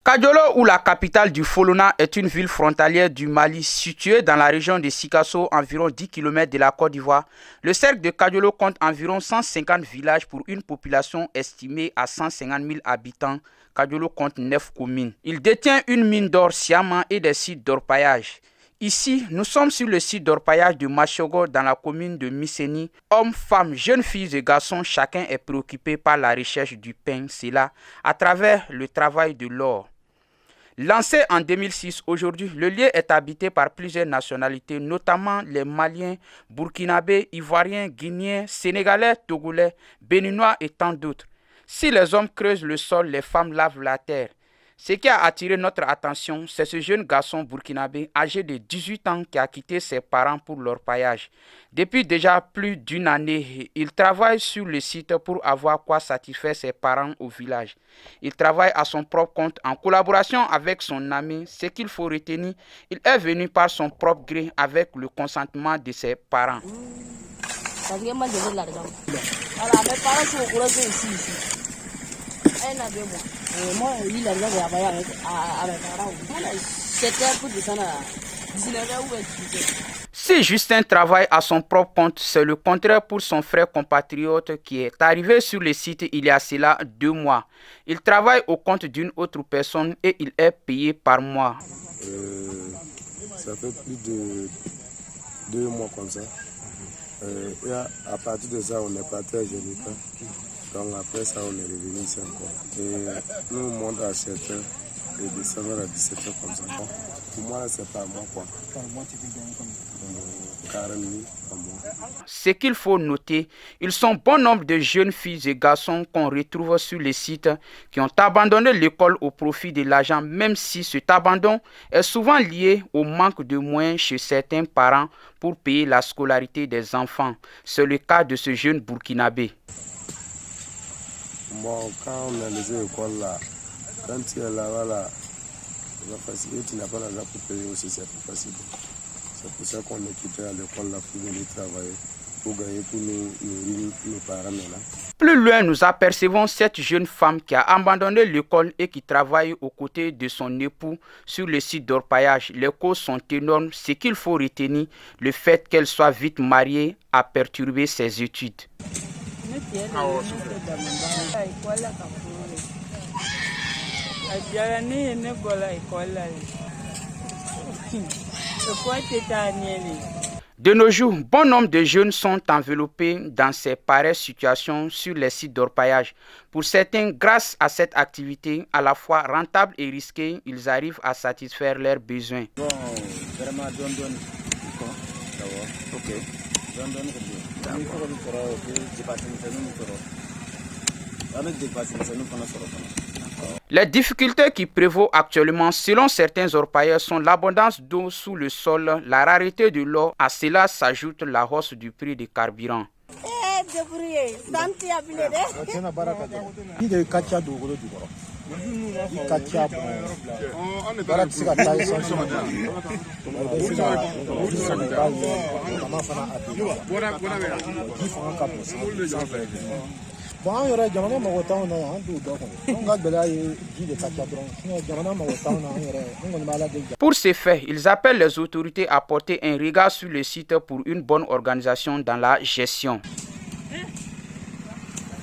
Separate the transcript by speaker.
Speaker 1: Kadiolo, ou la capitale du Folona, est une ville frontalière du Mali située dans la région de Sikasso, environ 10 km de la Côte d'Ivoire. Le cercle de Kadiolo compte environ 150 villages pour une population estimée à 150 000 habitants. Kadiolo compte 9 communes. Il détient une mine d'or Siama et des sites d'orpaillage. Ici, nous sommes sur le site d'orpaillage de Machogo dans la commune de Misséni. Hommes, femmes, jeunes filles et garçons, chacun est préoccupé par la recherche du pain, c'est là, à travers le travail de l'or. Lancé en 2006, aujourd'hui, le lieu est habité par plusieurs nationalités, notamment les Maliens, Burkinabés, Ivoiriens, Guinéens, Sénégalais, Togolais, Béninois et tant d'autres. Si les hommes creusent le sol, les femmes lavent la terre. Ce qui a attiré notre attention, c'est ce jeune garçon burkinabé âgé de 18 ans qui a quitté ses parents pour l'orpaillage. Depuis déjà plus d'une année, il travaille sur le site pour avoir quoi satisfaire ses parents au village. Il travaille à son propre compte en collaboration avec son ami. Ce qu'il faut retenir, il est venu par son propre gré avec le consentement de ses parents. Si Justin travaille à son propre compte, c'est le contraire pour son frère compatriote qui est arrivé sur le site il y a cela 2 mois. Il travaille au compte d'une autre personne et il est payé par mois.
Speaker 2: Ça fait plus de 2 mois comme ça. Et à partir de ça, on est parti à Génica. Donc après ça, on est revenu ici encore. Et nous, on monte à 7h et descendre à 17h comme ça. Pour moi, c'est par mois quoi. Par mois, tu peux gagner combien? 40 000 par mois.
Speaker 1: Ce qu'il faut noter, ils sont bon nombre de jeunes filles et garçons qu'on retrouve sur les sites qui ont abandonné l'école au profit de l'argent, même si cet abandon est souvent lié au manque de moyens chez certains parents pour payer la scolarité des enfants. C'est le cas de ce jeune burkinabé.
Speaker 2: Bon, quand on a les écoles là, quand tu es là-bas, là, tu n'as pas l'argent pour payer aussi, c'est plus facile. C'est pour ça qu'on est quitté à l'école là pour venir travailler, pour gagner pour nos parents là.
Speaker 1: Plus loin, nous apercevons cette jeune femme qui a abandonné l'école et qui travaille aux côtés de son époux sur le site d'orpaillage. Les causes sont énormes. Ce qu'il faut retenir, le fait qu'elle soit vite mariée a perturbé ses études. De nos jours, bon nombre de jeunes sont enveloppés dans ces pareilles situations sur les sites d'orpaillage. Pour certains, grâce à cette activité à la fois rentable et risquée, ils arrivent à satisfaire leurs besoins.
Speaker 3: Bon, vraiment,
Speaker 1: Les difficultés qui prévaut actuellement, selon certains orpailleurs, sont l'abondance d'eau sous le sol, la rareté de l'eau. À cela s'ajoute la hausse du prix des carburants. Pour ces faits, ils appellent les autorités à porter un regard sur le site pour une bonne organisation dans la gestion.